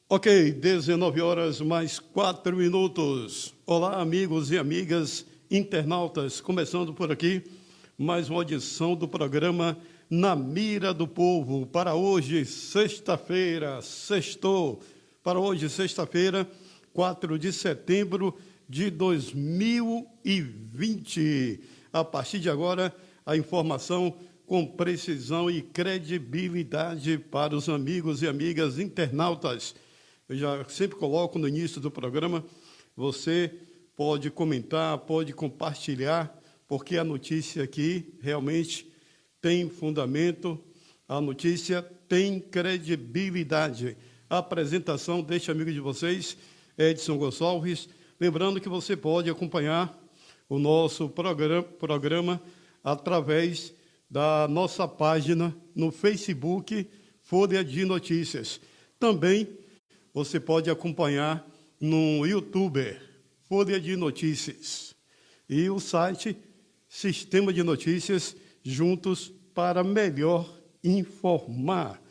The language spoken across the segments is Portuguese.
Ok, 19 horas mais 4 minutos. Olá, amigos e amigas internautas. Começando por aqui, mais uma edição do programa Na Mira do Povo. Para hoje, sexta-feira, sextou. Para hoje, sexta-feira, 4 de setembro de 2020. A partir de agora, a informação com precisão e credibilidade para os amigos e amigas internautas. Eu já sempre coloco no início do programa, você pode comentar, pode compartilhar, porque a notícia aqui realmente tem fundamento, a notícia tem credibilidade. A apresentação deste amigo de vocês, Edson Gonçalves. Lembrando que você pode acompanhar o nosso programa através da nossa página no Facebook, Folha de Notícias. Também você pode acompanhar no YouTube, Folha de Notícias, e o site Sistema de Notícias, juntos para melhor informar.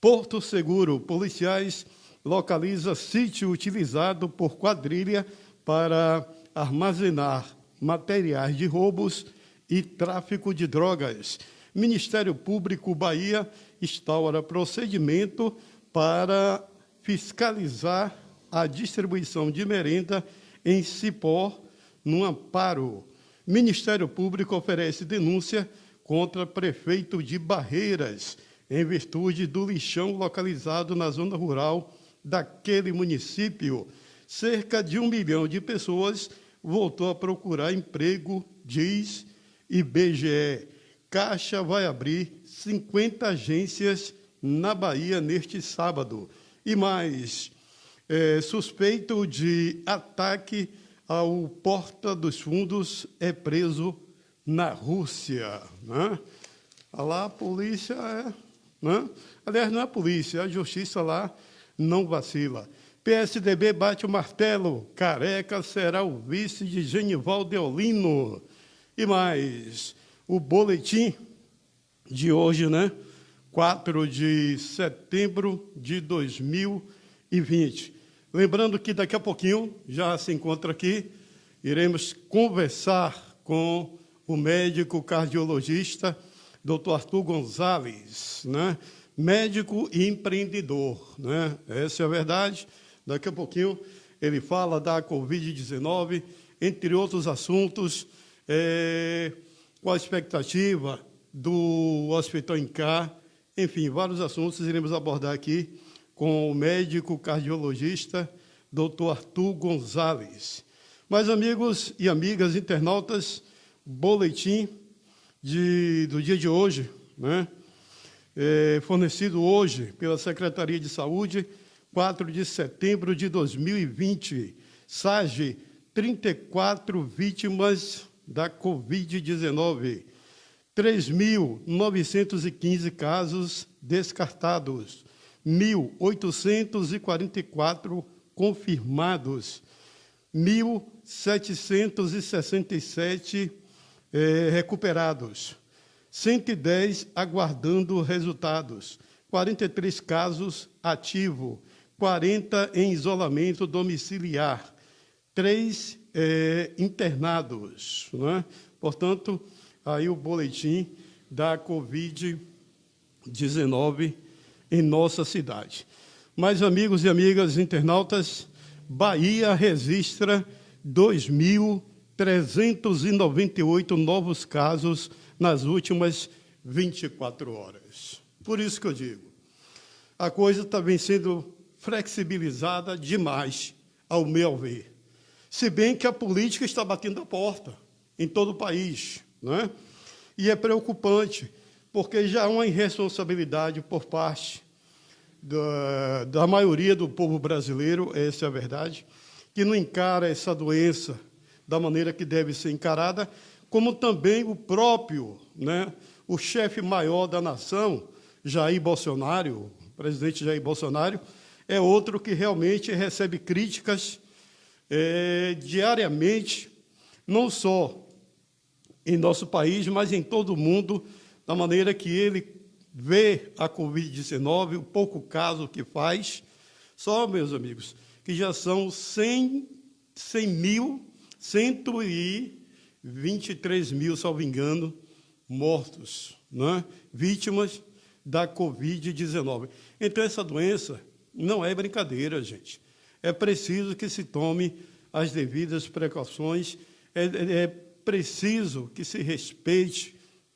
Porto Seguro, policiais localiza sítio utilizado por quadrilha para armazenar materiais de roubos e tráfico de drogas. Ministério Público Bahia instaura procedimento para fiscalizar a distribuição de merenda em Cipó, no amparo. Ministério Público oferece denúncia contra prefeito de Barreiras, em virtude do lixão localizado na zona rural daquele município. Cerca de 1 milhão de pessoas voltou a procurar emprego, diz IBGE. Caixa vai abrir 50 agências na Bahia neste sábado. E mais, suspeito de ataque ao Porta dos Fundos é preso na Rússia. Né? Lá a polícia né? Aliás, não é a polícia, a justiça lá não vacila. PSDB bate o martelo, Careca será o vice de Genival Deolino. E mais, o boletim de hoje, né? 4 de setembro de 2020. Lembrando que daqui a pouquinho, já se encontra aqui, iremos conversar com o médico cardiologista, Dr. Arthur Gonzalez, né? Médico e empreendedor, né? Essa é a verdade. Daqui a pouquinho ele fala da Covid-19, entre outros assuntos, qual a expectativa do Hospital INCAR. Enfim, vários assuntos iremos abordar aqui com o médico cardiologista, Dr. Arthur Gonzalez. Mas, amigos e amigas internautas, boletim do dia de hoje, né? Fornecido hoje pela Secretaria de Saúde, 4 de setembro de 2020. SAGE, 34 vítimas da Covid-19. 3.915 casos descartados, 1.844 confirmados, 1.767 recuperados, 110 aguardando resultados, 43 casos ativos, 40 em isolamento domiciliar, 3 internados. Né? Portanto, aí o boletim da Covid-19 em nossa cidade. Mas, amigos e amigas internautas, Bahia registra 2.398 novos casos nas últimas 24 horas. Por isso que eu digo, a coisa está vem sendo flexibilizada demais, ao meu ver. Se bem que a política está batendo a porta em todo o país, né? E é preocupante, porque já há uma irresponsabilidade por parte da maioria do povo brasileiro, essa é a verdade, que não encara essa doença da maneira que deve ser encarada, como também o próprio, né, o chefe maior da nação, Jair Bolsonaro, o presidente Jair Bolsonaro, é outro que realmente recebe críticas diariamente, não só em nosso país, mas em todo o mundo, da maneira que ele vê a Covid-19, o pouco caso que faz, Só, meus amigos, que já são 123 mil, salvo engano, mortos, né? Vítimas da Covid-19. Então, essa doença não é brincadeira, gente. É preciso que se tome as devidas precauções, é preciso que se respeite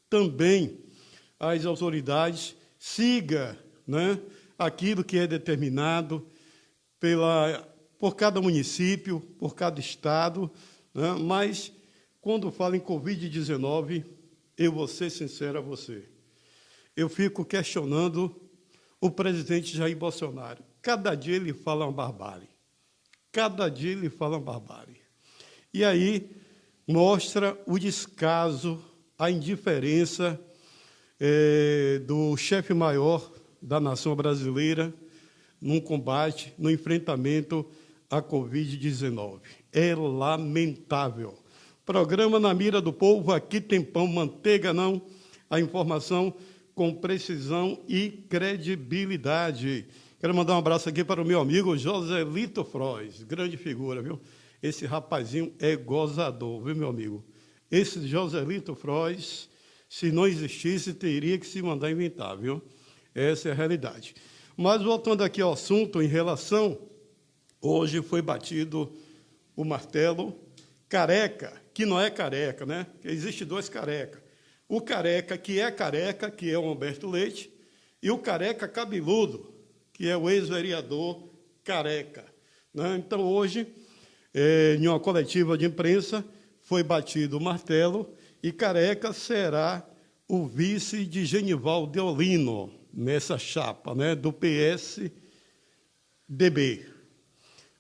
também as autoridades, siga, né, aquilo que é determinado por cada município, por cada estado, né? Mas, quando falo em Covid-19, eu vou ser sincero a você, eu fico questionando o presidente Jair Bolsonaro. Cada dia ele fala uma barbárie. Cada dia ele fala uma barbárie. E aí mostra o descaso, a indiferença do chefe maior da nação brasileira num combate, no enfrentamento à Covid-19. É lamentável. Programa Na Mira do Povo, aqui tem pão, manteiga não, a informação com precisão e credibilidade. Quero mandar um abraço aqui para o meu amigo Joselito Frois, grande figura, viu? Esse rapazinho é gozador, viu, meu amigo? Esse Joselito Frois, se não existisse, teria que se mandar inventar, viu? Essa é a realidade. Mas, voltando aqui ao assunto, em relação, hoje foi batido o martelo careca, que não é careca, né? Existem dois careca. O careca, que é o Humberto Leite, e o careca cabeludo, que é o ex-vereador Careca, né? Então, hoje, em uma coletiva de imprensa, foi batido o martelo e Careca será o vice de Genival Deolino, nessa chapa, né, do PSDB.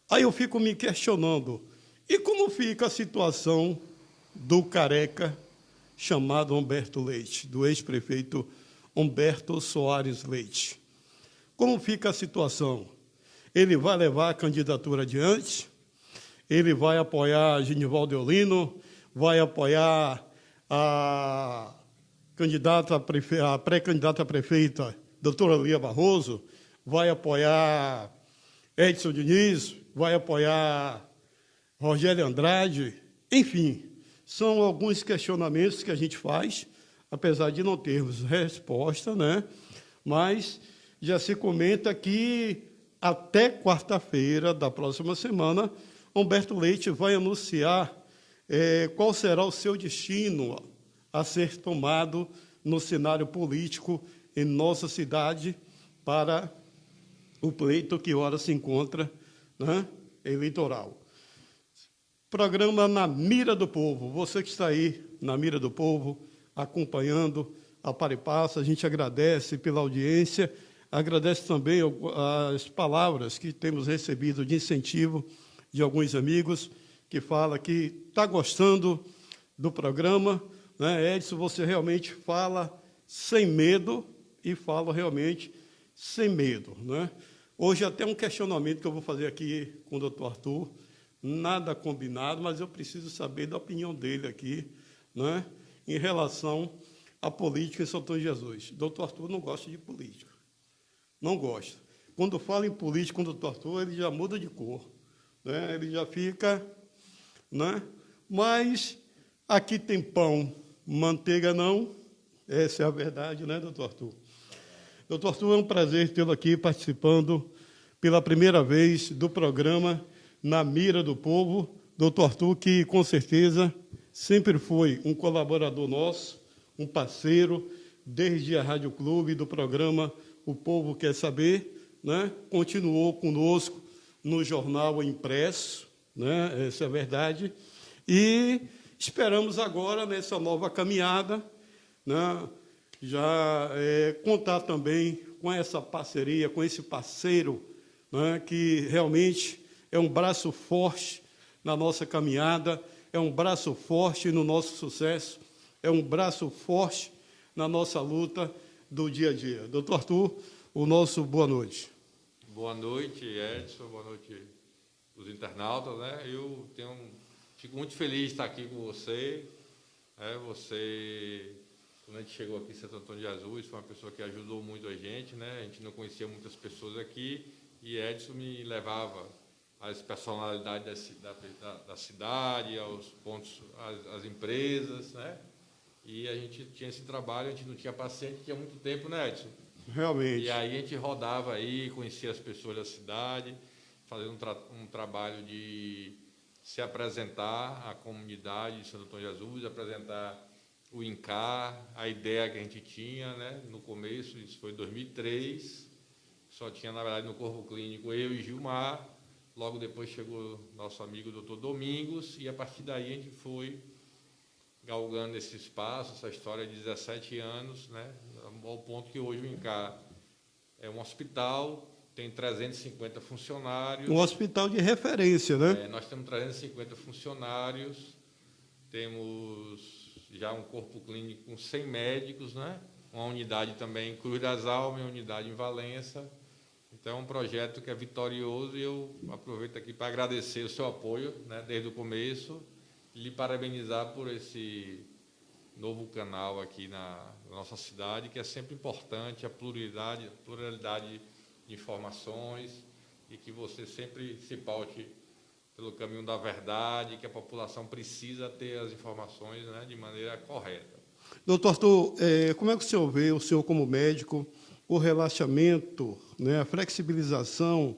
Aí eu fico me questionando, e como fica a situação do Careca chamado Humberto Leite, do ex-prefeito Humberto Soares Leite? Como fica a situação? Ele vai levar a candidatura adiante? Ele vai apoiar Genival Deolino? Vai apoiar a pré-candidata a prefeita, doutora Lia Barroso? Vai apoiar Edson Diniz? Vai apoiar Rogério Andrade? Enfim, são alguns questionamentos que a gente faz, apesar de não termos resposta, né? Mas já se comenta que até quarta-feira da próxima semana, Humberto Leite vai anunciar qual será o seu destino a ser tomado no cenário político em nossa cidade para o pleito que ora se encontra, né, eleitoral. Programa Na Mira do Povo. Você que está aí na Mira do Povo, acompanhando a Para e Passa, a gente agradece pela audiência, agradece também as palavras que temos recebido de incentivo de alguns amigos que falam que está gostando do programa, né? Edson, você realmente fala sem medo e fala realmente sem medo, né? Hoje até um questionamento que eu vou fazer aqui com o doutor Arthur, nada combinado, mas eu preciso saber da opinião dele aqui, né, em relação à política em São Antônio de Jesus. Doutor Arthur não gosta de política, não gosta. Quando fala em política com o doutor Arthur, ele já muda de cor, né? Ele já fica, né? Mas aqui tem pão, manteiga não, essa é a verdade, né, doutor Arthur? Doutor Arthur, é um prazer tê-lo aqui participando pela primeira vez do programa Na Mira do Povo. Doutor Arthur, que com certeza sempre foi um colaborador nosso, um parceiro, desde a Rádio Clube do programa O Povo Quer Saber, né? Continuou conosco no jornal impresso, né? Essa é a verdade, e esperamos agora, nessa nova caminhada, né, já contar também com essa parceria, com esse parceiro, né, que realmente é um braço forte na nossa caminhada, é um braço forte no nosso sucesso, é um braço forte na nossa luta do dia a dia. Doutor Arthur, o nosso boa noite. Boa noite, Edson, boa noite os internautas, né? Fico muito feliz de estar aqui com você. Você, quando a gente chegou aqui em Santo Antônio de Jesus, foi uma pessoa que ajudou muito a gente, né? A gente não conhecia muitas pessoas aqui e Edson me levava às personalidades da cidade, aos pontos, às empresas, né? E a gente tinha esse trabalho, a gente não tinha paciente, tinha muito tempo, né, Edson? Realmente. E aí a gente rodava aí, conhecia as pessoas da cidade, fazendo um trabalho de se apresentar à comunidade de Santo Antônio de Jesus, apresentar o INCAR, a ideia que a gente tinha, né, no começo, isso foi em 2003, só tinha, na verdade, no corpo clínico eu e Gilmar, logo depois chegou nosso amigo Dr. Domingos, e a partir daí a gente foi galgando esse espaço, essa história de 17 anos, né, ao ponto que hoje o INCAR é um hospital, tem 350 funcionários. Um hospital de referência, né? Nós temos 350 funcionários, temos já um corpo clínico com 100 médicos, né? Uma unidade também em Cruz das Almas, uma unidade em Valença. Então, é um projeto que é vitorioso e eu aproveito aqui para agradecer o seu apoio, né, desde o começo, e lhe parabenizar por esse novo canal aqui na nossa cidade, que é sempre importante, a pluralidade de informações, e que você sempre se paute pelo caminho da verdade, que a população precisa ter as informações, né, de maneira correta. Doutor Arthur, como é que o senhor vê, o senhor como médico, o relaxamento, né, a flexibilização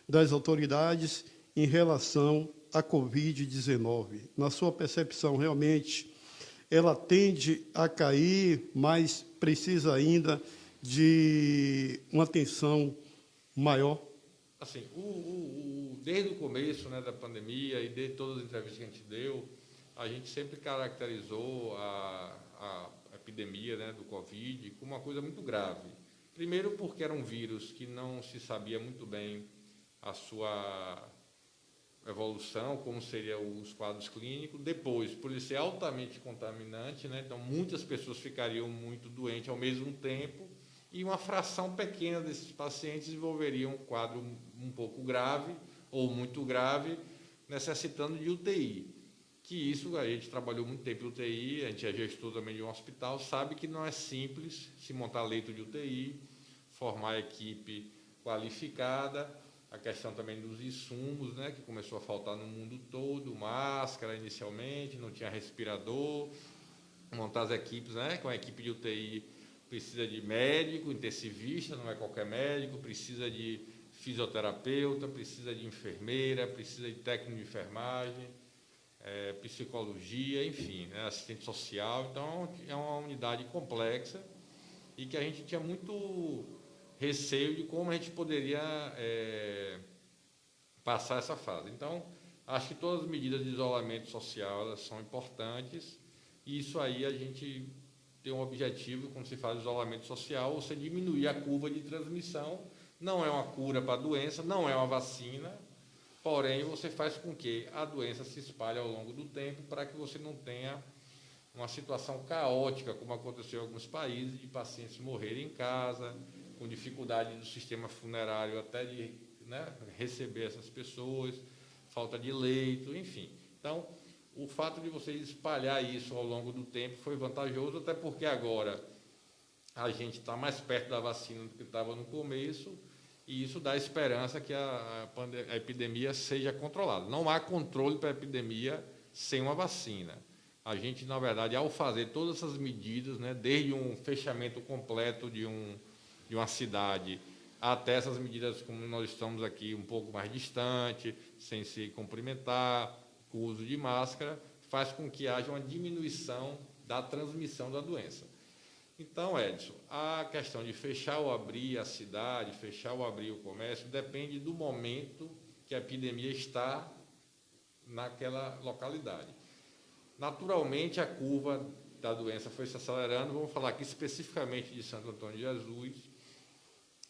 das autoridades em relação à Covid-19? Na sua percepção, realmente, ela tende a cair, mas precisa ainda de uma atenção maior? Assim, desde o começo, né, da pandemia e desde todas as entrevistas que a gente deu, a gente sempre caracterizou a epidemia, né, do Covid como uma coisa muito grave. Primeiro porque era um vírus que não se sabia muito bem a sua evolução, como seriam os quadros clínicos. Depois, por ele ser altamente contaminante, né, então muitas pessoas ficariam muito doentes ao mesmo tempo, e uma fração pequena desses pacientes desenvolveriam um quadro um pouco grave ou muito grave, necessitando de UTI. Que isso, a gente trabalhou muito tempo em UTI, a gente é gestor também de um hospital, sabe que não é simples se montar leito de UTI, formar equipe qualificada, a questão também dos insumos, né, que começou a faltar no mundo todo, máscara inicialmente, não tinha respirador, montar as equipes, né, com a equipe de UTI precisa de médico, intensivista, não é qualquer médico, precisa de fisioterapeuta, precisa de enfermeira, precisa de técnico de enfermagem, psicologia, enfim, né, assistente social. Então, é uma unidade complexa e que a gente tinha muito receio de como a gente poderia passar essa fase. Então, acho que todas as medidas de isolamento social elas são importantes, e isso aí a gente tem um objetivo, quando se faz isolamento social, você diminuir a curva de transmissão. Não é uma cura para a doença, não é uma vacina, porém você faz com que a doença se espalhe ao longo do tempo para que você não tenha uma situação caótica, como aconteceu em alguns países, de pacientes morrerem em casa, com dificuldade do sistema funerário até de, né, receber essas pessoas, falta de leito, enfim. Então, o fato de você espalhar isso ao longo do tempo foi vantajoso, até porque agora a gente está mais perto da vacina do que estava no começo, e isso dá esperança que a epidemia seja controlada. Não há controle para a epidemia sem uma vacina. A gente, na verdade, ao fazer todas essas medidas, né, desde um fechamento completo de uma cidade até essas medidas como nós estamos aqui um pouco mais distante, sem se cumprimentar, com o uso de máscara, faz com que haja uma diminuição da transmissão da doença. Então, Edson, a questão de fechar ou abrir a cidade, fechar ou abrir o comércio, depende do momento que a epidemia está naquela localidade. Naturalmente, a curva da doença foi se acelerando. Vamos falar aqui especificamente de Santo Antônio de Jesus.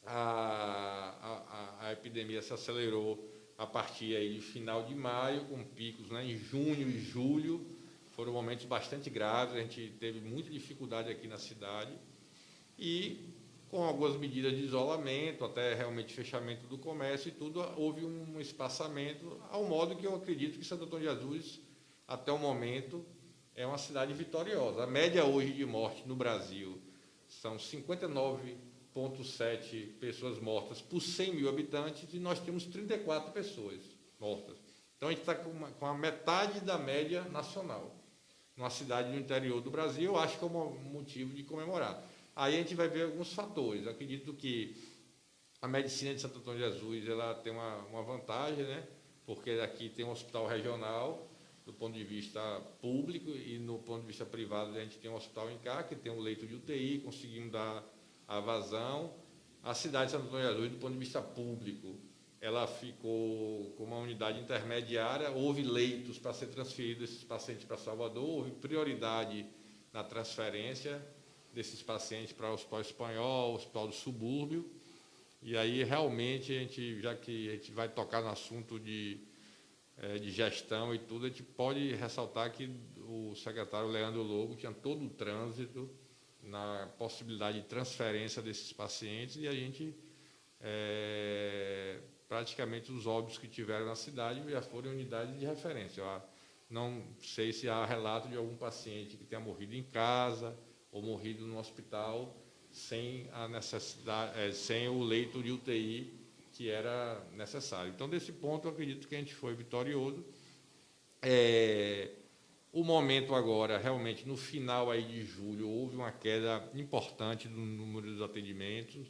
A epidemia se acelerou a partir aí de final de maio, com picos, né, em junho e julho. Foram momentos bastante graves, a gente teve muita dificuldade aqui na cidade. E, com algumas medidas de isolamento, até realmente fechamento do comércio e tudo, houve um espaçamento, ao modo que eu acredito que Santo Antônio de Jesus, até o momento, é uma cidade vitoriosa. A média hoje de morte no Brasil são 59 0,7 pessoas mortas por 100 mil habitantes e nós temos 34 pessoas mortas. Então, a gente está com a metade da média nacional. Numa cidade do interior do Brasil, eu acho que é um motivo de comemorar. Aí a gente vai ver alguns fatores. Eu acredito que a medicina de Santo Antônio de Jesus ela tem uma vantagem, né? Porque aqui tem um hospital regional, do ponto de vista público, e no ponto de vista privado a gente tem um hospital em cá, que tem um leito de UTI, conseguimos dar a vazão. A cidade de Santo Antônio de Jesus, do ponto de vista público, ela ficou com uma unidade intermediária, houve leitos para ser transferidos esses pacientes para Salvador, houve prioridade na transferência desses pacientes para o Hospital Espanhol, o Hospital do Subúrbio, e aí realmente, já que a gente vai tocar no assunto de gestão e tudo, a gente pode ressaltar que o secretário Leandro Lobo tinha todo o trânsito na possibilidade de transferência desses pacientes e a gente... praticamente os óbitos que tiveram na cidade já foram unidades de referência. Eu não sei se há relato de algum paciente que tenha morrido em casa ou morrido no hospital sem a necessidade, sem o leito de UTI que era necessário. Então, desse ponto, eu acredito que a gente foi vitorioso. O momento agora, realmente, no final aí de julho, houve uma queda importante no número dos atendimentos.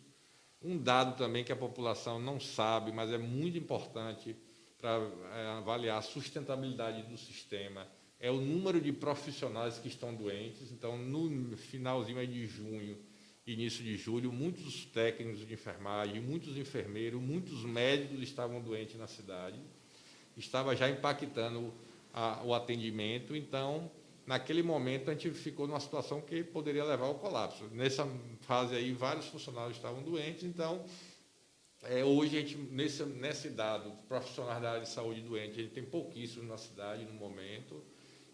Um dado também que a população não sabe, mas é muito importante para avaliar a sustentabilidade do sistema, é o número de profissionais que estão doentes. Então, no finalzinho aí de junho, início de julho, muitos técnicos de enfermagem, muitos enfermeiros, muitos médicos estavam doentes na cidade, estava já impactando o atendimento. Então, naquele momento, a gente ficou numa situação que poderia levar ao colapso. Nessa fase aí, vários funcionários estavam doentes. Então, hoje, a gente, nesse dado, profissionais da área de saúde doentes, a gente tem pouquíssimos na cidade no momento.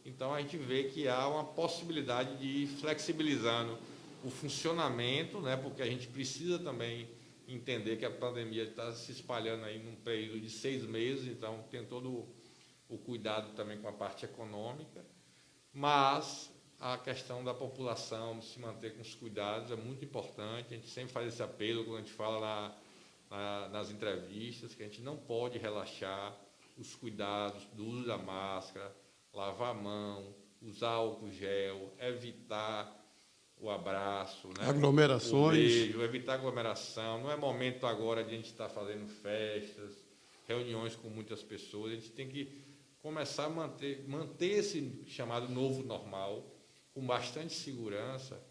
Então, a gente vê que há uma possibilidade de ir flexibilizando o funcionamento, né, porque a gente precisa também entender que a pandemia está se espalhando aí num período de 6 meses, então tem todo o cuidado também com a parte econômica. Mas a questão da população se manter com os cuidados é muito importante. A gente sempre faz esse apelo quando a gente fala nas entrevistas, que a gente não pode relaxar os cuidados do uso da máscara, lavar a mão, usar álcool gel, evitar o abraço, né? Aglomerações. O beijo, evitar aglomeração. Não é momento agora de a gente estar fazendo festas, reuniões com muitas pessoas. A gente tem que começar a manter esse chamado novo normal com bastante segurança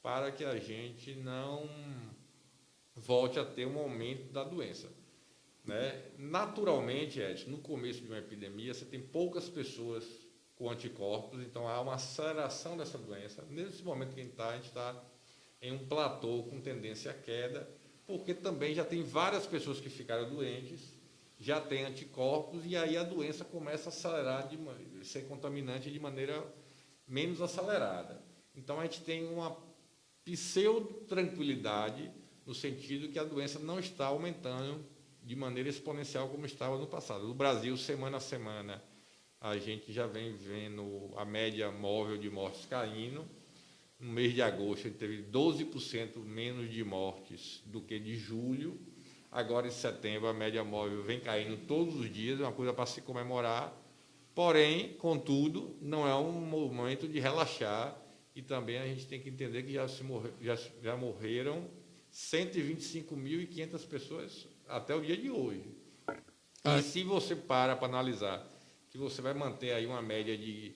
para que a gente não volte a ter um aumento da doença, né? Naturalmente, Edson, no começo de uma epidemia, você tem poucas pessoas com anticorpos, então há uma aceleração dessa doença. Nesse momento que a gente está em um platô com tendência à queda, porque também já tem várias pessoas que ficaram doentes, já tem anticorpos, e aí a doença começa a acelerar, ser contaminante de maneira menos acelerada. Então, a gente tem uma pseudo-tranquilidade, no sentido que a doença não está aumentando de maneira exponencial como estava no passado. No Brasil, semana a semana, a gente já vem vendo a média móvel de mortes caindo. No mês de agosto, a gente teve 12% menos de mortes do que de julho. Agora, em setembro, a média móvel vem caindo todos os dias, é uma coisa para se comemorar. Porém, contudo, não é um momento de relaxar, e também a gente tem que entender que já morreram 125.500 pessoas até o dia de hoje. E se você para analisar que você vai manter aí uma média de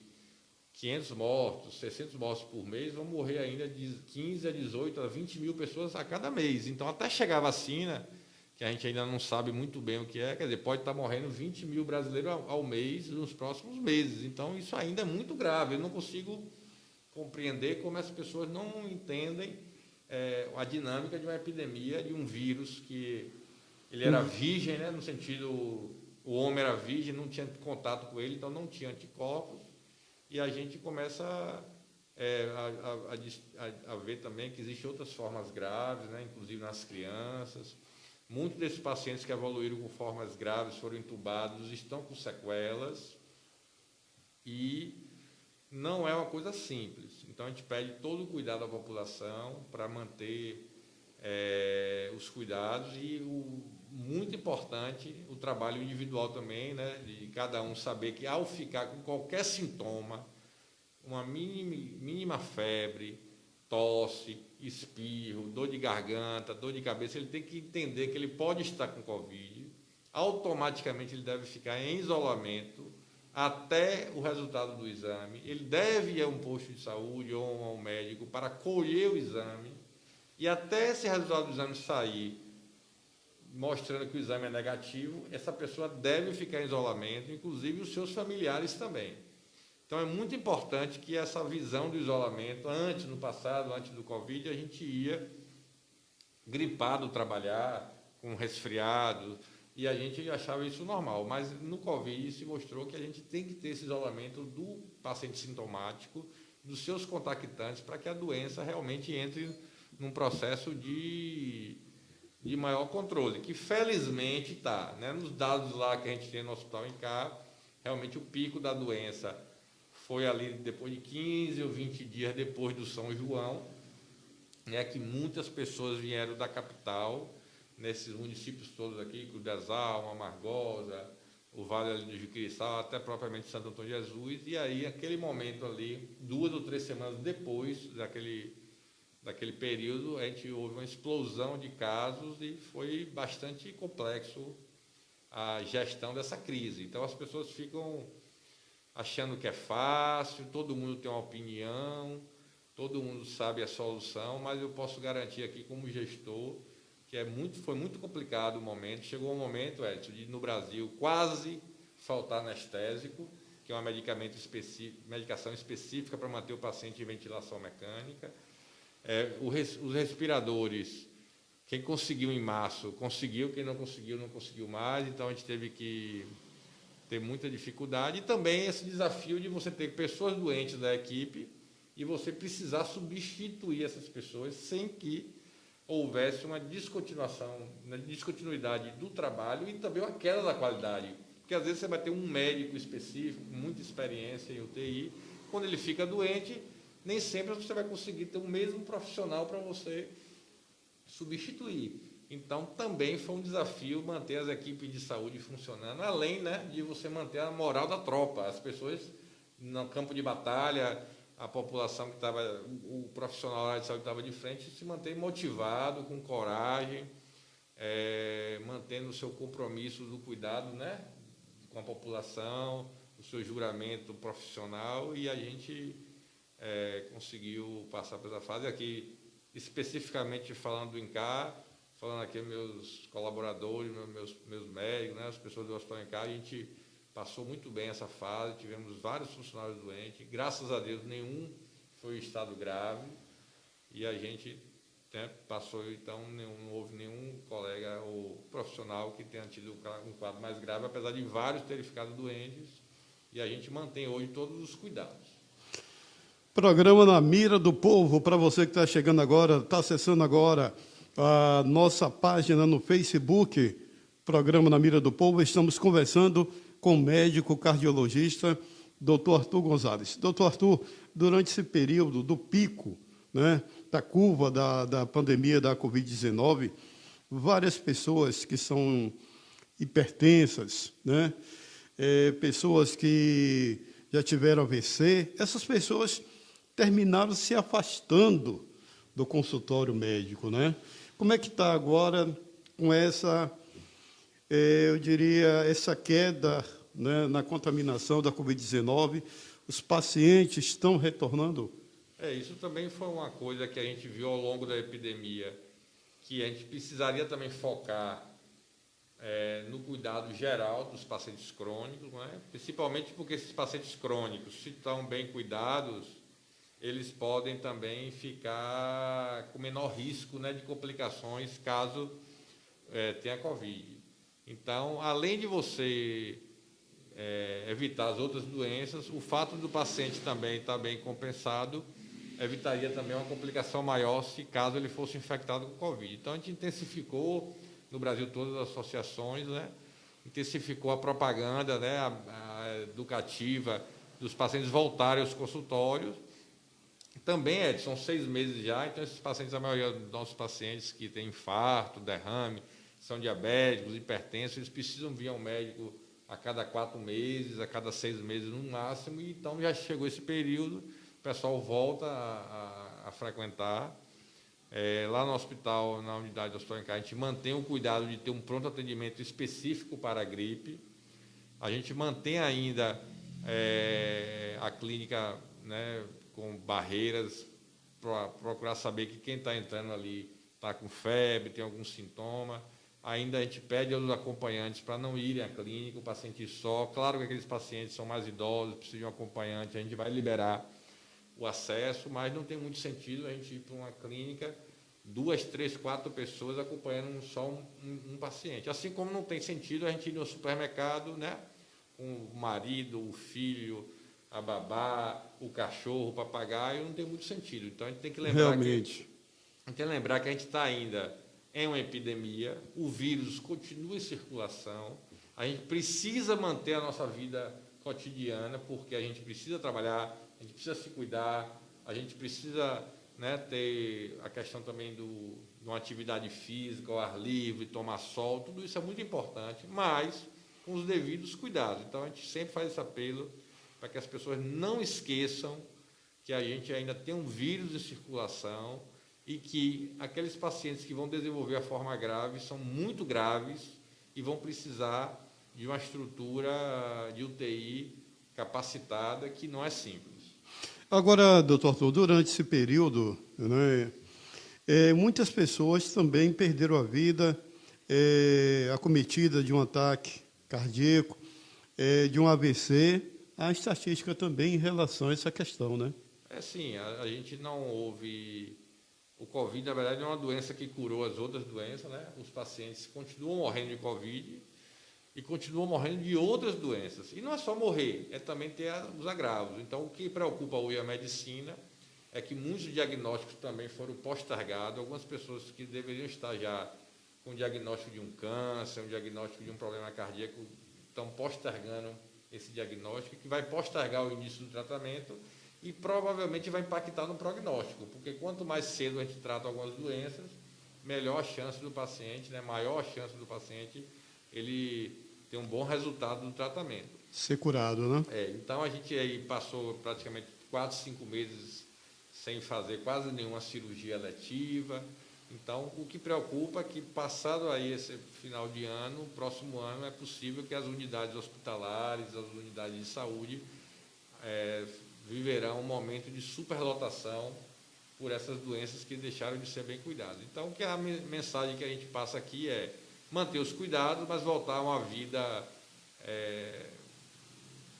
500 mortos, 600 mortos por mês, vão morrer ainda de 15 a 18 a 20 mil pessoas a cada mês. Então, até chegar a vacina, que a gente ainda não sabe muito bem o que é, quer dizer, pode estar morrendo 20 mil brasileiros ao mês nos próximos meses. Então, isso ainda é muito grave. Eu não consigo compreender como as pessoas não entendem a dinâmica de uma epidemia, de um vírus que ele era virgem, né, no sentido, o homem era virgem, não tinha contato com ele, então não tinha anticorpos, e a gente começa a ver também que existem outras formas graves, né, inclusive nas crianças. Muitos desses pacientes que evoluíram com formas graves, foram entubados, estão com sequelas, e não é uma coisa simples. Então, a gente pede todo o cuidado à população para manter os cuidados e, muito importante, o trabalho individual também, né, de cada um saber que, ao ficar com qualquer sintoma, uma mínima febre, tosse, espirro, dor de garganta, dor de cabeça, ele tem que entender que ele pode estar com Covid, automaticamente ele deve ficar em isolamento até o resultado do exame, ele deve ir a um posto de saúde ou a um médico para colher o exame, e até esse resultado do exame sair, mostrando que o exame é negativo, essa pessoa deve ficar em isolamento, inclusive os seus familiares também. Então, é muito importante que essa visão do isolamento, no passado, antes do Covid, a gente ia gripado trabalhar, com resfriado, e a gente achava isso normal. Mas no Covid se mostrou que a gente tem que ter esse isolamento do paciente sintomático, dos seus contactantes, para que a doença realmente entre num processo de maior controle, que felizmente está, né? Nos dados lá que a gente tem no Hospital INCAR, realmente o pico da doença foi ali depois de 15 ou 20 dias depois do São João, né, que muitas pessoas vieram da capital, nesses municípios todos aqui, Cruz das Almas, Amargosa, o Vale ali do Jiquiriçá, até propriamente Santo Antônio de Jesus, e aí, aquele momento ali, 2 ou 3 semanas depois daquele período, a gente houve uma explosão de casos e foi bastante complexo a gestão dessa crise. Então, as pessoas ficam achando que é fácil, todo mundo tem uma opinião, todo mundo sabe a solução, mas eu posso garantir aqui, como gestor, que foi muito complicado o momento. Chegou um momento, Edson, de no Brasil quase faltar anestésico, que é uma medicação específica para manter o paciente em ventilação mecânica. Os respiradores, quem conseguiu em março, conseguiu, quem não conseguiu mais, então a gente teve que ter muita dificuldade, e também esse desafio de você ter pessoas doentes da equipe e você precisar substituir essas pessoas sem que houvesse uma descontinuidade do trabalho e também uma queda da qualidade. Porque às vezes você vai ter um médico específico, com muita experiência em UTI, quando ele fica doente, nem sempre você vai conseguir ter o mesmo profissional para você substituir. Então, também foi um desafio manter as equipes de saúde funcionando, além, né, de você manter a moral da tropa. As pessoas no campo de batalha, a população que estava, o profissional de saúde que estava de frente, se manter motivado, com coragem, mantendo o seu compromisso do cuidado, né, com a população, o seu juramento profissional, e a gente conseguiu passar por essa fase. Aqui, especificamente falando do INCAR, falando aqui meus colaboradores, meus médicos, né, as pessoas do Hospital INCAR, a gente passou muito bem essa fase, tivemos vários funcionários doentes, graças a Deus nenhum foi em estado grave, e a gente, né, passou, então não houve nenhum colega ou profissional que tenha tido um quadro mais grave, apesar de vários terem ficado doentes, e a gente mantém hoje todos os cuidados. Programa Na Mira do Povo, para você que está chegando agora, está acessando agora a nossa página no Facebook, Programa Na Mira do Povo, estamos conversando com o médico cardiologista, doutor Arthur Gonzalez. Doutor Arthur, durante esse período do pico, né, da curva da pandemia da Covid-19, várias pessoas que são hipertensas, né, pessoas que já tiveram AVC, essas pessoas terminaram se afastando do consultório médico, né? Como é que está agora com essa, eu diria, essa queda, né, na contaminação da Covid-19? Os pacientes estão retornando? Isso também foi uma coisa que a gente viu ao longo da epidemia, que a gente precisaria também focar no cuidado geral dos pacientes crônicos, né? Principalmente porque esses pacientes crônicos, se estão bem cuidados, eles podem também ficar com menor risco, né, de complicações caso tenha Covid. Então, além de você evitar as outras doenças, o fato do paciente também estar bem compensado evitaria também uma complicação maior se caso ele fosse infectado com Covid. Então, a gente intensificou no Brasil todas as associações, né, intensificou a propaganda, né, a educativa dos pacientes voltarem aos consultórios, Também, Ed, são 6 meses já, então esses pacientes, a maioria dos nossos pacientes que têm infarto, derrame, são diabéticos, hipertensos, eles precisam vir ao médico a cada 4 meses, a cada 6 meses no máximo, e então já chegou esse período, o pessoal volta a frequentar. Lá no hospital, na unidade do Hospital Ancar, a gente mantém o cuidado de ter um pronto atendimento específico para a gripe. A gente mantém ainda a clínica, né, com barreiras, para procurar saber que quem está entrando ali está com febre, tem algum sintoma. Ainda a gente pede aos acompanhantes para não irem à clínica, o paciente ir só. Claro que aqueles pacientes são mais idosos, precisam de um acompanhante, a gente vai liberar o acesso, mas não tem muito sentido a gente ir para uma clínica, 2, 3, 4 pessoas acompanhando só um paciente. Assim como não tem sentido a gente ir no supermercado, né, com o marido, o filho, a babá, o cachorro, o papagaio, não tem muito sentido. Então a gente tem que lembrar que a gente está ainda em uma epidemia, o vírus continua em circulação, a gente precisa manter a nossa vida cotidiana, porque a gente precisa trabalhar, a gente precisa se cuidar, a gente precisa, né, ter a questão também de uma atividade física, ao ar livre, tomar sol, tudo isso é muito importante, mas com os devidos cuidados. Então, a gente sempre faz esse apelo para que as pessoas não esqueçam que a gente ainda tem um vírus em circulação e que aqueles pacientes que vão desenvolver a forma grave são muito graves e vão precisar de uma estrutura de UTI capacitada, que não é simples. Agora, doutor Arthur, durante esse período, né, muitas pessoas também perderam a vida acometida de um ataque cardíaco, de um AVC. Há estatística também em relação a essa questão, né? Sim, a gente não houve... O Covid, na verdade, é uma doença que curou as outras doenças, né? Os pacientes continuam morrendo de Covid e continuam morrendo de outras doenças. E não é só morrer, é também ter os agravos. Então, o que preocupa hoje a medicina é que muitos diagnósticos também foram postergados. Algumas pessoas que deveriam estar já com o diagnóstico de um câncer, um diagnóstico de um problema cardíaco, estão postergando esse diagnóstico, que vai postergar o início do tratamento e provavelmente vai impactar no prognóstico, porque quanto mais cedo a gente trata algumas doenças, melhor a chance do paciente, né, maior a chance do paciente ele ter um bom resultado no tratamento. Ser curado, né? Então, a gente aí passou praticamente 4, 5 meses sem fazer quase nenhuma cirurgia letiva. Então, o que preocupa é que, passado aí esse final de ano, próximo ano, é possível que as unidades hospitalares, as unidades de saúde, viverão um momento de superlotação por essas doenças que deixaram de ser bem cuidadas. Então, que a mensagem que a gente passa aqui é manter os cuidados, mas voltar a uma vida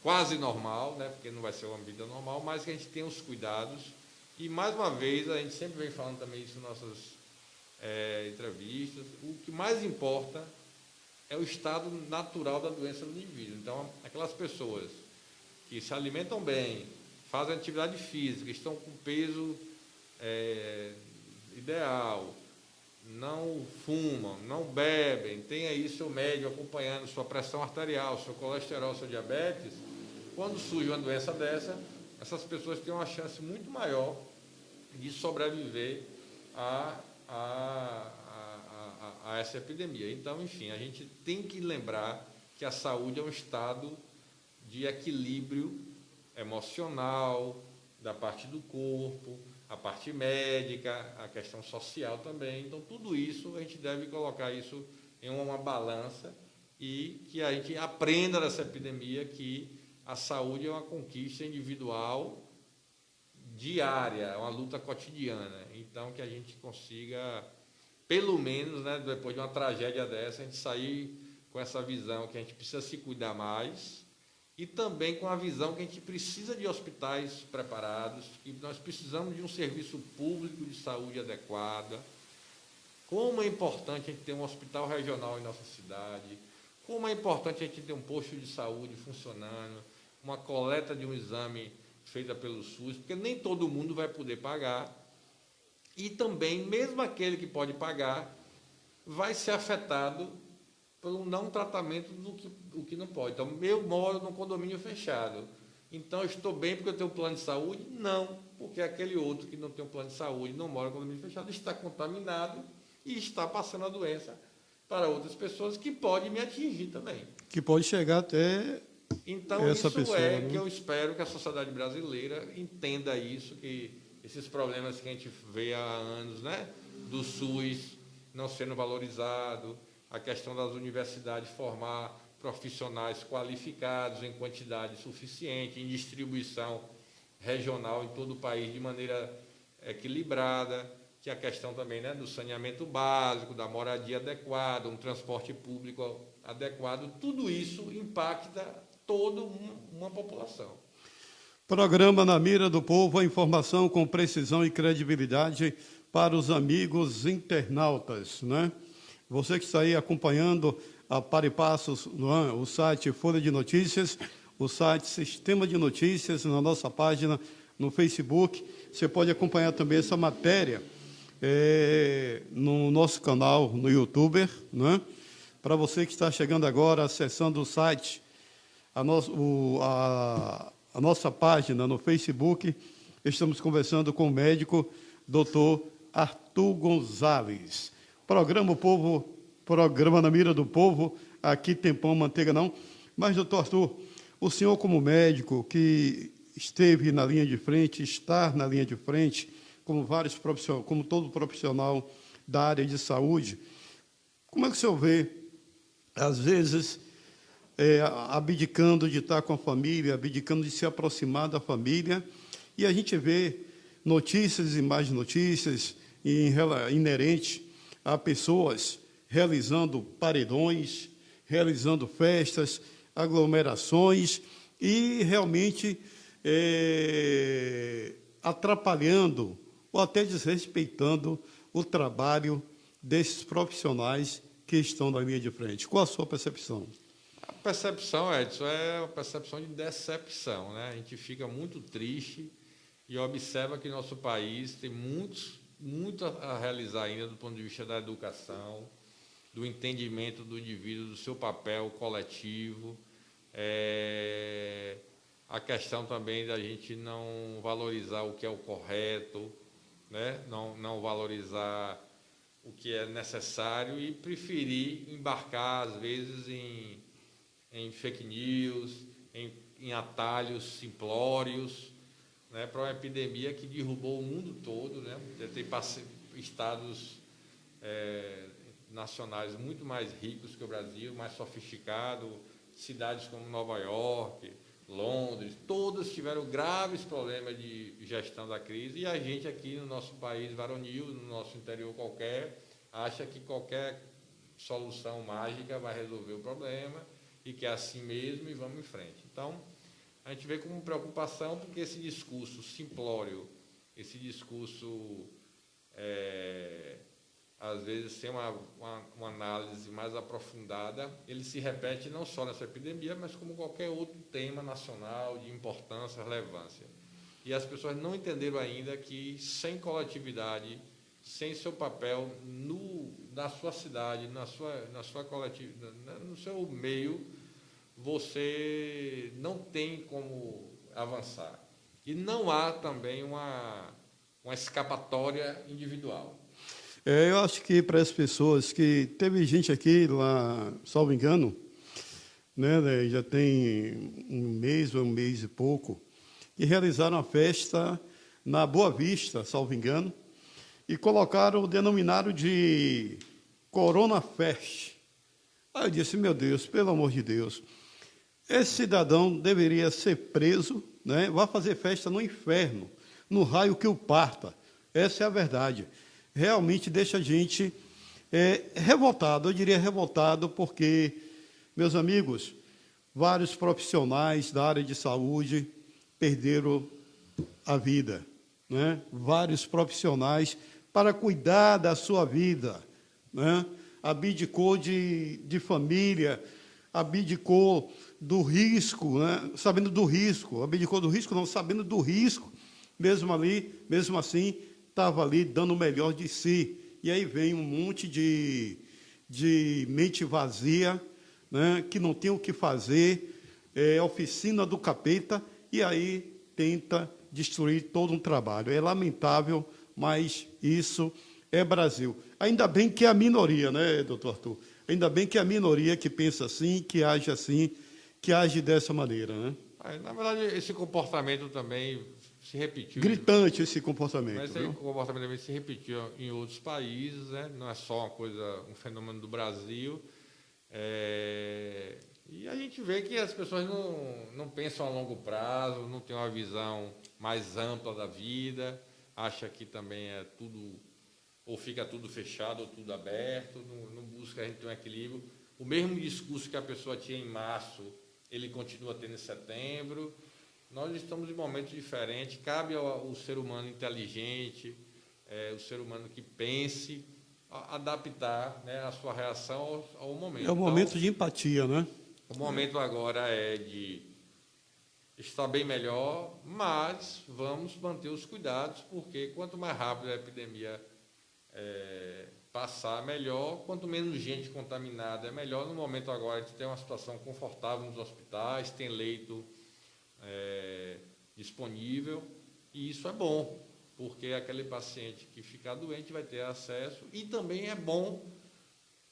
quase normal, né? Porque não vai ser uma vida normal, mas que a gente tenha os cuidados. E, mais uma vez, a gente sempre vem falando também isso nas nossas entrevistas, o que mais importa é o estado natural da doença do indivíduo. Então, aquelas pessoas que se alimentam bem, fazem atividade física, estão com peso ideal, não fumam, não bebem, tem aí seu médico acompanhando sua pressão arterial, seu colesterol, seu diabetes, quando surge uma doença dessa, essas pessoas têm uma chance muito maior de sobreviver a essa epidemia. Então, enfim, a gente tem que lembrar que a saúde é um estado de equilíbrio emocional, da parte do corpo, a parte médica, a questão social também. Então, tudo isso, a gente deve colocar isso em uma balança e que a gente aprenda dessa epidemia que a saúde é uma conquista individual diária, é uma luta cotidiana. Então, que a gente consiga, pelo menos, né, depois de uma tragédia dessa, a gente sair com essa visão que a gente precisa se cuidar mais e também com a visão que a gente precisa de hospitais preparados, que nós precisamos de um serviço público de saúde adequado. Como é importante a gente ter um hospital regional em nossa cidade, como é importante a gente ter um posto de saúde funcionando, uma coleta de um exame feita pelo SUS, porque nem todo mundo vai poder pagar, e também, mesmo aquele que pode pagar, vai ser afetado pelo não tratamento do que não pode. Então, eu moro num condomínio fechado, Então, eu estou bem porque eu tenho um plano de saúde? Não, porque aquele outro que não tem um plano de saúde, não mora com o condomínio fechado, está contaminado e está passando a doença para outras pessoas que pode me atingir também. Que pode chegar até Então, essa isso pessoa, é né? que eu espero que a sociedade brasileira entenda isso, que esses problemas que a gente vê há anos, né, do SUS não sendo valorizado, a questão das universidades formar profissionais qualificados em quantidade suficiente, em distribuição regional em todo o país de maneira equilibrada, que a questão também, né, do saneamento básico, da moradia adequada, um transporte público adequado, tudo isso impacta toda uma população. Programa Na Mira do Povo, a informação com precisão e credibilidade para os amigos internautas, né? Você que está aí acompanhando a par e passos, o site Folha de Notícias, o site Sistema de Notícias, na nossa página no Facebook, você pode acompanhar também essa matéria no nosso canal no YouTube, né? Para você que está chegando agora, acessando o site, a nossa página no Facebook, estamos conversando com o médico Dr. Arthur Gonzalez. Programa Na Mira do Povo, aqui tem pão, manteiga não. Mas, doutor Arthur, o senhor como médico que esteve na linha de frente, está na linha de frente, como todo profissional da área de saúde, como é que o senhor vê, às vezes, abdicando de estar com a família, abdicando de se aproximar da família, e a gente vê notícias e mais notícias inerentes a pessoas realizando paredões, realizando festas, aglomerações e realmente atrapalhando ou até desrespeitando o trabalho desses profissionais que estão na linha de frente. Qual a sua percepção? A percepção, Edson, é uma percepção de decepção, né? A gente fica muito triste e observa que nosso país tem muito a realizar ainda do ponto de vista da educação, do entendimento do indivíduo, do seu papel coletivo, a questão também da gente não valorizar o que é o correto, né? Não valorizar o que é necessário e preferir embarcar, às vezes, em fake news, em atalhos simplórios, né, para uma epidemia que derrubou o mundo todo, né? Tem estados nacionais muito mais ricos que o Brasil, mais sofisticados, cidades como Nova York, Londres, todas tiveram graves problemas de gestão da crise, e a gente aqui no nosso país varonil, no nosso interior qualquer, acha que qualquer solução mágica vai resolver o problema e que é assim mesmo e vamos em frente. Então, a gente vê como preocupação porque esse discurso simplório, esse discurso, às vezes, sem uma análise mais aprofundada, ele se repete não só nessa epidemia, mas como qualquer outro tema nacional de importância, relevância. E as pessoas não entenderam ainda que, sem coletividade, sem seu papel na sua cidade, na sua coletividade, no seu meio, você não tem como avançar. E não há também uma escapatória individual. Eu acho que para as pessoas que... Teve gente aqui, lá, salvo engano, né, já tem um mês ou um mês e pouco, que realizaram a festa na Boa Vista, salvo engano, e denominaram de Corona Fest. Aí eu disse, meu Deus, pelo amor de Deus, esse cidadão deveria ser preso, né? Vai fazer festa no inferno, no raio que o parta. Essa é a verdade. Realmente deixa a gente revoltado, eu diria revoltado, porque, meus amigos, vários profissionais da área de saúde perderam a vida, né? Vários profissionais para cuidar da sua vida, né? Abdicou de família, abdicou do risco, né? Sabendo do risco, abdicou do risco, não, sabendo do risco, mesmo assim, estava ali dando o melhor de si. E aí vem um monte de mente vazia, né? Que não tem o que fazer, oficina do capeta, e aí tenta destruir todo um trabalho. É lamentável, mas isso é Brasil. Ainda bem que é a minoria, né, doutor Arthur? Ainda bem que é a minoria que pensa assim, que age assim, que age dessa maneira, né? Na verdade, esse comportamento também se repetiu. Gritante esse comportamento, Mas esse viu? comportamento também se repetiu em outros países, né? Não é só uma coisa, um fenômeno do Brasil. E a gente vê que as pessoas não pensam a longo prazo, não têm uma visão mais ampla da vida, acha que também é tudo, ou fica tudo fechado ou tudo aberto, não busca a gente ter um equilíbrio. O mesmo discurso que a pessoa tinha em março, ele continua tendo em setembro. Nós estamos em momentos diferentes, cabe ao ser humano inteligente, o ser humano que pense, adaptar, né, a sua reação ao momento. É um momento de empatia, né? O momento agora é de estar bem melhor, mas vamos manter os cuidados, porque quanto mais rápido a epidemia passar, melhor. Quanto menos gente contaminada, é melhor. No momento agora, a gente tem uma situação confortável nos hospitais, tem leito disponível, e isso é bom, porque aquele paciente que ficar doente vai ter acesso, e também é bom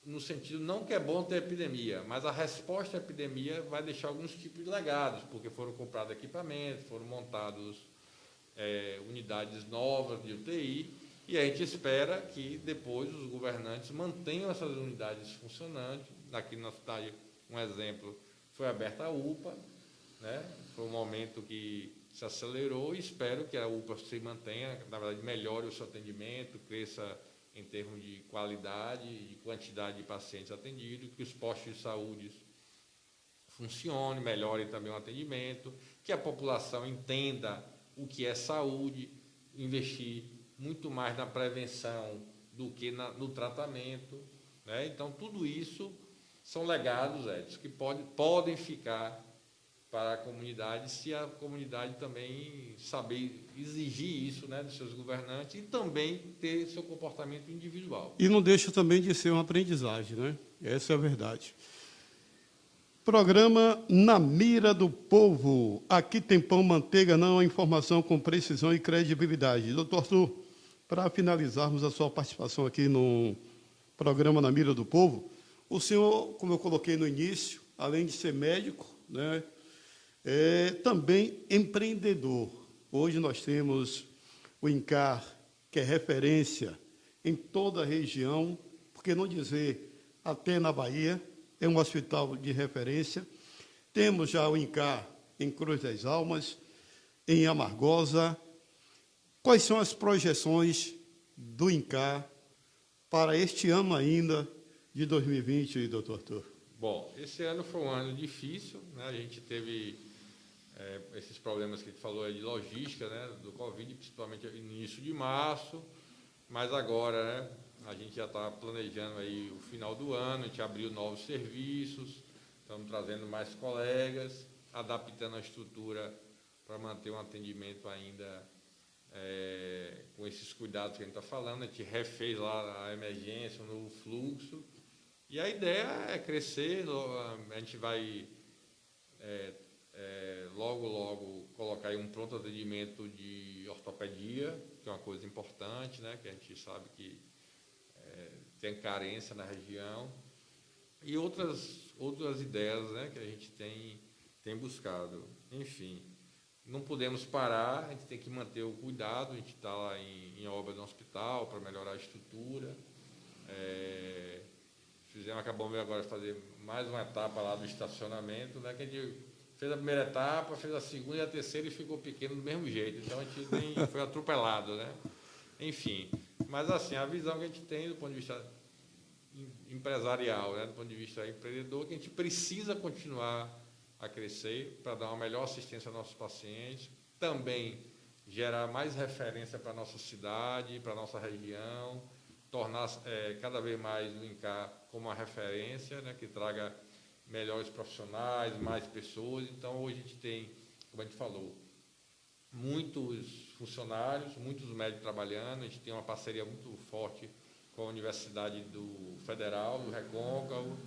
no sentido, não que é bom ter epidemia, mas a resposta à epidemia vai deixar alguns tipos de legados, porque foram comprados equipamentos, foram montados unidades novas de UTI, e a gente espera que depois os governantes mantenham essas unidades funcionantes. Aqui na cidade, um exemplo, foi aberta a UPA, né? Foi um momento que se acelerou, e espero que a UPA se mantenha, na verdade, melhore o seu atendimento, cresça em termos de qualidade e de quantidade de pacientes atendidos, que os postos de saúde funcionem, melhorem também o atendimento, que a população entenda o que é saúde, investir muito mais na prevenção do que no tratamento, né? Então, tudo isso são legados, Edson, que podem ficar para a comunidade, se a comunidade também saber exigir isso, né, dos seus governantes, e também ter seu comportamento individual. E não deixa também de ser uma aprendizagem, né? Essa é a verdade. Programa Na Mira do Povo. Aqui tem pão, manteiga, não, a informação com precisão e credibilidade. Doutor Arthur, para finalizarmos a sua participação aqui no programa Na Mira do Povo, o senhor, como eu coloquei no início, além de ser médico, né, é também empreendedor. Hoje nós temos o INCAR, que é referência em toda a região, por que não dizer até na Bahia, é um hospital de referência. Temos já o INCAR em Cruz das Almas, em Amargosa. Quais são as projeções do INCAR para este ano ainda de 2020, doutor Arthur? Bom, esse ano foi um ano difícil, né? A gente teve esses problemas que a gente falou aí de logística, né, do Covid, principalmente no início de março, mas agora, né, a gente já está planejando aí o final do ano, a gente abriu novos serviços, estamos trazendo mais colegas, adaptando a estrutura para manter um atendimento ainda com esses cuidados que a gente está falando. A gente refez lá a emergência, um novo fluxo, e a ideia é crescer. A gente vai logo colocar aí um pronto atendimento de ortopedia, que é uma coisa importante, né, que a gente sabe que tem carência na região, e outras ideias, né, que a gente tem buscado. Enfim, não podemos parar, a gente tem que manter o cuidado. A gente está lá em obra no hospital para melhorar a estrutura. Acabamos agora de fazer mais uma etapa lá do estacionamento, né, que a gente fez a primeira etapa, fez a segunda e a terceira e ficou pequeno do mesmo jeito, então a gente nem foi atropelado, né? Enfim, mas assim, a visão que a gente tem do ponto de vista empresarial, né, do ponto de vista empreendedor, que a gente precisa continuar a crescer para dar uma melhor assistência aos nossos pacientes, também gerar mais referência para a nossa cidade, para a nossa região, tornar cada vez mais o INCAR como uma referência, né, que traga melhores profissionais, mais pessoas. Então, hoje a gente tem, como a gente falou, muitos funcionários, muitos médicos trabalhando. A gente tem uma parceria muito forte com a Universidade Federal do Recôncavo,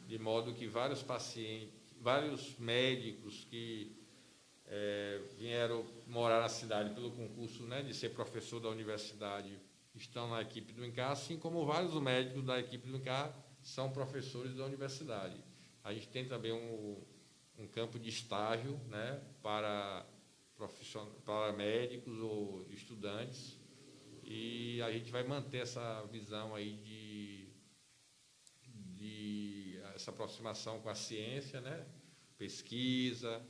de modo que vários pacientes, vários médicos que vieram morar na cidade pelo concurso, né, de ser professor da universidade, estão na equipe do INCAR, assim como vários médicos da equipe do INCAR são professores da universidade. A gente tem também um campo de estágio, né, para médicos ou estudantes, e a gente vai manter essa visão aí de essa aproximação com a ciência, né, pesquisa,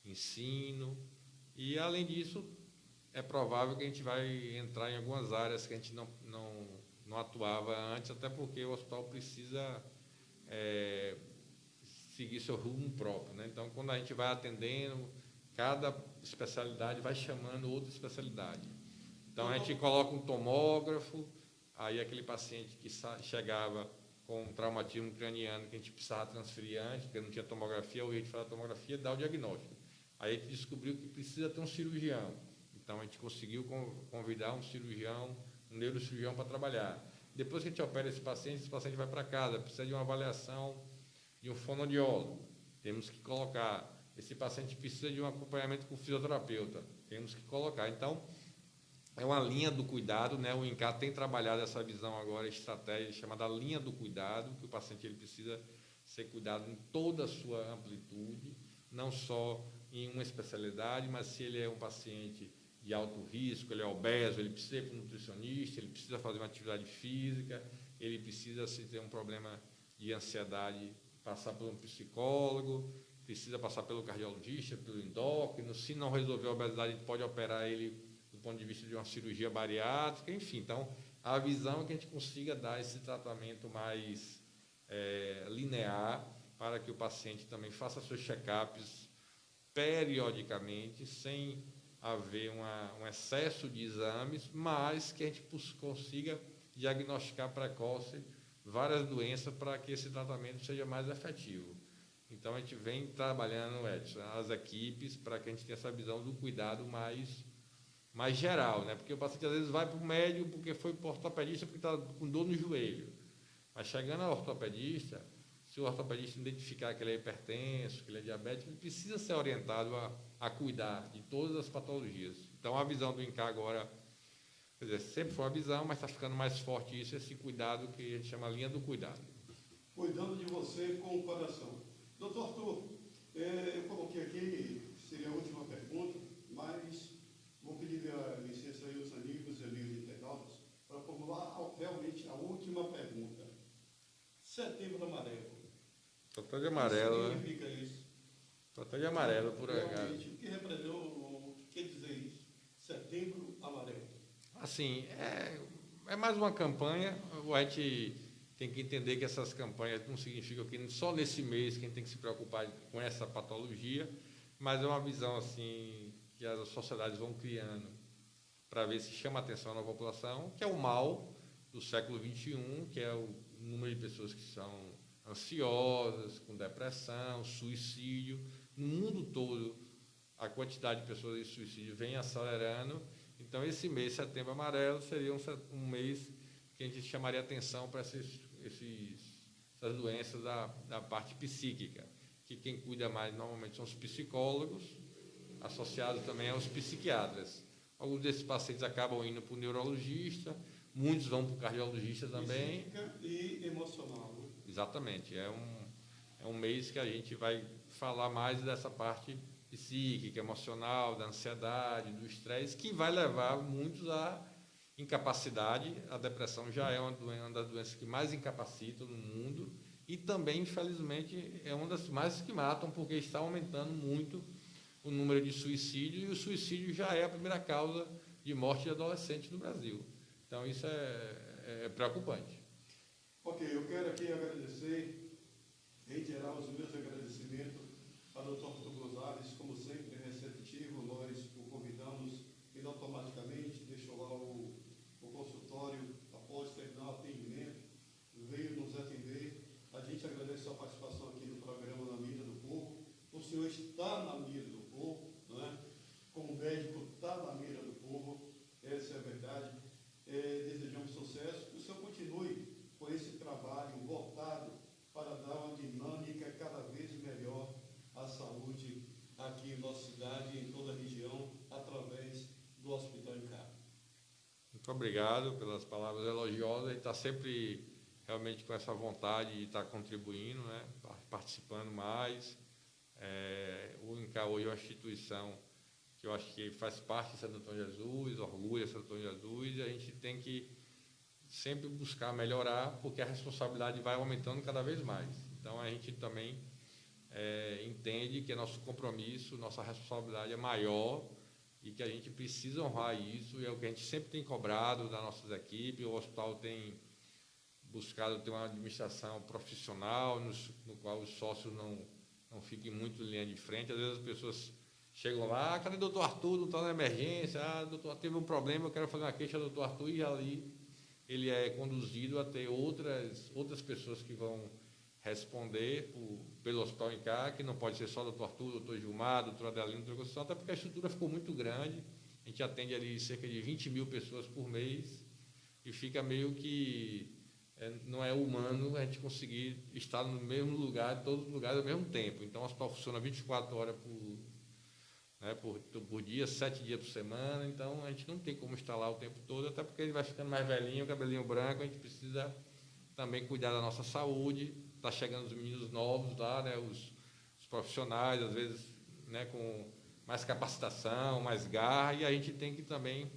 ensino, e além disso é provável que a gente vai entrar em algumas áreas que a gente não atuava antes, até porque o hospital precisa seguir seu rumo próprio, né? Então, quando a gente vai atendendo, cada especialidade vai chamando outra especialidade. Então, a gente coloca um tomógrafo, aí aquele paciente que chegava com um traumatismo craniano que a gente precisava transferir antes, porque não tinha tomografia, ou a gente faz a tomografia, dá o diagnóstico. Aí a gente descobriu que precisa ter um cirurgião. Então, a gente conseguiu convidar um cirurgião, um neurocirurgião para trabalhar. Depois que a gente opera esse paciente vai para casa, precisa de uma avaliação de um fonoaudiólogo. Temos que colocar. Esse paciente precisa de um acompanhamento com o fisioterapeuta. Temos que colocar. Então, é uma linha do cuidado, né? O INCAR tem trabalhado essa visão agora, estratégia chamada linha do cuidado, que o paciente ele precisa ser cuidado em toda a sua amplitude, não só em uma especialidade, mas se ele é um paciente de alto risco, ele é obeso, ele precisa ir para um nutricionista, ele precisa fazer uma atividade física, ele precisa, se ter um problema de ansiedade, passar por um psicólogo, precisa passar pelo cardiologista, pelo endócrino. Se não resolver a obesidade, a gente pode operar ele do ponto de vista de uma cirurgia bariátrica, enfim. Então, a visão é que a gente consiga dar esse tratamento mais linear para que o paciente também faça seus check-ups periodicamente, sem haver um excesso de exames, mas que a gente consiga diagnosticar precoce várias doenças para que esse tratamento seja mais efetivo. Então, a gente vem trabalhando, Edson, as equipes, para que a gente tenha essa visão do cuidado mais geral, né? Porque o paciente, às vezes, vai para o médico porque foi para o ortopedista porque está com dor no joelho. Mas, chegando ao ortopedista, se o ortopedista identificar que ele é hipertenso, que ele é diabético, ele precisa ser orientado a cuidar de todas as patologias. Então, a visão do INCAR agora, quer dizer, sempre foi uma visão, mas está ficando mais forte isso, esse cuidado que a gente chama linha do cuidado. Cuidando de você com o coração. Doutor Arthur, eu coloquei aqui, seria a última pergunta, mas vou pedir a licença aí aos amigos e amigos internautas para formular realmente a última pergunta. Setembro Amarelo. Total de amarelo, o que significa isso? Total de amarelo, por acaso. O que representa, o que quer dizer isso? Setembro Amarelo. Assim, é mais uma campanha. A gente tem que entender que essas campanhas não significam que só nesse mês que a gente tem que se preocupar com essa patologia, mas é uma visão assim que as sociedades vão criando para ver se chama a atenção na população, que é o mal do século XXI, que é o número de pessoas que são ansiosas, com depressão, suicídio. No mundo todo, a quantidade de pessoas em suicídio vem acelerando. Então, esse mês, Setembro Amarelo, seria um mês que a gente chamaria atenção para essas doenças da parte psíquica, que quem cuida mais normalmente são os psicólogos, associados também aos psiquiatras. Alguns desses pacientes acabam indo para o neurologista, muitos vão para o cardiologista também. Psíquica e emocional. Exatamente. É um mês que a gente vai falar mais dessa parte psíquica, emocional, da ansiedade, do estresse, que vai levar muitos à incapacidade. A depressão já é uma das doenças que mais incapacitam no mundo e também, infelizmente, é uma das mais que matam, porque está aumentando muito o número de suicídios, e o suicídio já é a primeira causa de morte de adolescentes no Brasil. Então, isso é preocupante. Ok, eu quero aqui agradecer, reiterar os meus agradecimentos ao Dr. Arthur Gonzalez, como sempre, receptivo. Nós o convidamos, ele automaticamente deixou lá o consultório após terminar o atendimento, veio nos atender. A gente agradece a sua participação aqui no programa Na Mira do Povo. O senhor está na mira do povo, né? Como médico, está na mira do povo, essa é a verdade. Desejamos sucesso, que o senhor continue com esse trabalho voltado para dar uma dinâmica obrigado pelas palavras elogiosas. A gente está sempre realmente com essa vontade de estar contribuindo, né? Participando mais. O INCAR hoje é uma instituição que eu acho que faz parte de Santo Antônio de Jesus, orgulha Santo Antônio de Jesus, e a gente tem que sempre buscar melhorar, porque a responsabilidade vai aumentando cada vez mais. Então, a gente também entende que é nosso compromisso, nossa responsabilidade é maior e que a gente precisa honrar isso, e é o que a gente sempre tem cobrado das nossas equipes. O hospital tem buscado ter uma administração profissional, no qual os sócios não fiquem muito em linha de frente. Às vezes as pessoas chegam lá, cadê o doutor Arthur? Não está na emergência, doutor, teve um problema, eu quero fazer uma queixa ao doutor Arthur, e ali ele é conduzido a ter outras pessoas que vão responder pelo Hospital INCAR, que não pode ser só o doutor Arthur, o doutor Gilmar, doutor Adelino, doutor Constituição, até porque a estrutura ficou muito grande. A gente atende ali cerca de 20 mil pessoas por mês e fica meio que não é humano a gente conseguir estar no mesmo lugar, em todos os lugares ao mesmo tempo. Então, o hospital funciona 24 horas por dia, 7 dias por semana. Então, a gente não tem como estar lá o tempo todo, até porque ele vai ficando mais velhinho, cabelinho branco. A gente precisa também cuidar da nossa saúde. Está chegando os meninos novos lá, né, os profissionais, às vezes, né, com mais capacitação, mais garra, e a gente tem que também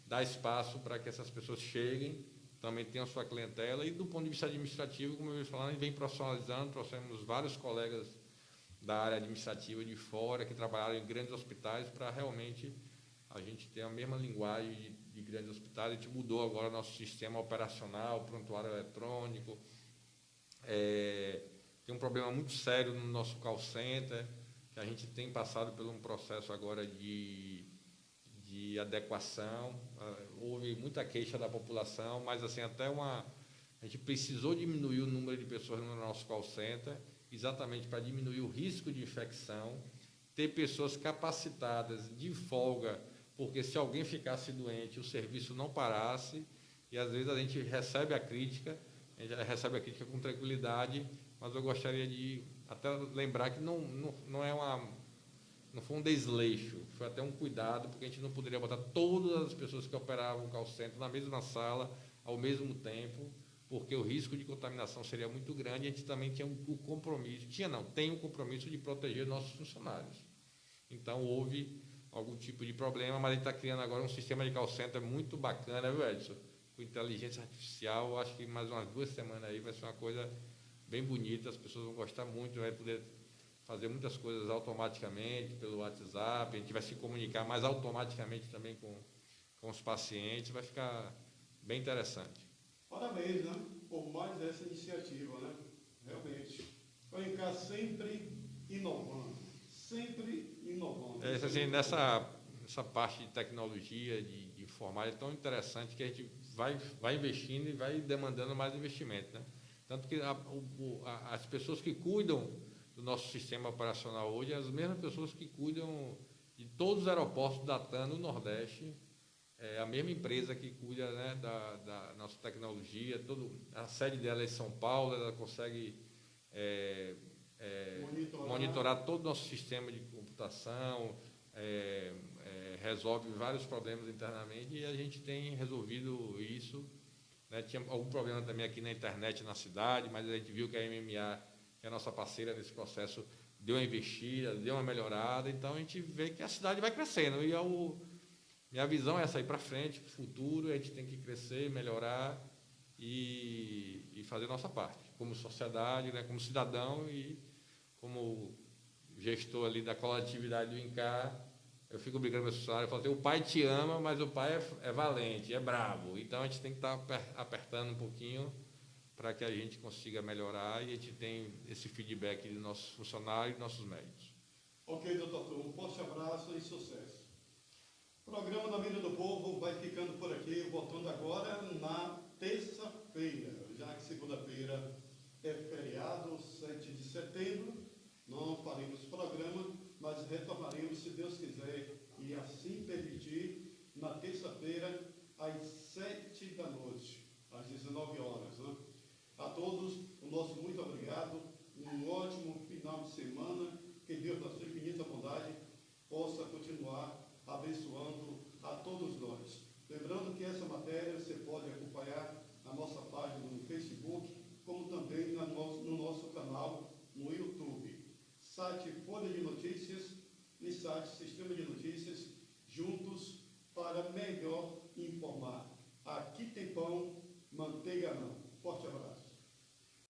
dar espaço para que essas pessoas cheguem, também tenham sua clientela. E do ponto de vista administrativo, como eu ia falando, a gente vem profissionalizando. Trouxemos vários colegas da área administrativa de fora que trabalharam em grandes hospitais para realmente a gente ter a mesma linguagem de grandes hospitais. A gente mudou agora nosso sistema operacional, prontuário eletrônico. Tem um problema muito sério no nosso call center, que a gente tem passado por um processo agora de adequação. Houve muita queixa da população, mas assim, a gente precisou diminuir o número de pessoas no nosso call center, exatamente para diminuir o risco de infecção, ter pessoas capacitadas de folga, porque se alguém ficasse doente, o serviço não parasse. E às vezes a gente recebe a crítica com tranquilidade, mas eu gostaria de até lembrar que não foi um desleixo, foi até um cuidado, porque a gente não poderia botar todas as pessoas que operavam o call center na mesma sala, ao mesmo tempo, porque o risco de contaminação seria muito grande. A gente também tinha tem o compromisso de proteger nossos funcionários. Então, houve algum tipo de problema, mas a gente está criando agora um sistema de call center muito bacana, viu, Edson? Com inteligência artificial. Acho que mais umas 2 semanas aí vai ser uma coisa bem bonita, as pessoas vão gostar muito, vai poder fazer muitas coisas automaticamente pelo WhatsApp, a gente vai se comunicar mais automaticamente também com os pacientes, vai ficar bem interessante. Parabéns, né, por mais essa iniciativa, né? Realmente. O INCAR sempre inovando, sempre inovando. Assim, nessa parte de tecnologia, de informática, é tão interessante que a gente vai investindo e vai demandando mais investimento, né? Tanto que as pessoas que cuidam do nosso sistema operacional hoje, as mesmas pessoas que cuidam de todos os aeroportos da TAM no Nordeste, a mesma empresa que cuida, né, da nossa tecnologia. A sede dela é em São Paulo, ela consegue monitorar todo o nosso sistema de computação, resolve vários problemas internamente, e a gente tem resolvido isso, né? Tinha algum problema também aqui na internet na cidade, mas a gente viu que a MMA, que é a nossa parceira nesse processo, deu uma investida, deu uma melhorada. Então, a gente vê que a cidade vai crescendo, e minha visão é essa aí para frente, futuro, a gente tem que crescer, melhorar e fazer a nossa parte, como sociedade, né, como cidadão e como gestor ali da coletividade do INCAR. Eu fico brincando com meus funcionários, eu falo assim: o pai te ama, mas o pai é valente, é bravo. Então, a gente tem que estar apertando um pouquinho para que a gente consiga melhorar, e a gente tem esse feedback de nossos funcionários e nossos médicos. Ok, doutor Arthur, um forte abraço e sucesso. O programa da Vida do Povo vai ficando por aqui, voltando agora na terça-feira, já que segunda-feira é feriado, 7 de setembro, não faremos programa, mas retornaremos, se Deus quiser e assim permitir, na terça-feira, às 7 da noite, às 19 horas, né? A todos, o nosso muito obrigado, um ótimo final de semana, que Deus, na sua infinita bondade, possa continuar abençoando a todos nós. Lembrando que essa matéria site Folha de Notícias e site Sistema de Notícias, juntos para melhor informar. Aqui tem pão, manteiga não. Forte abraço.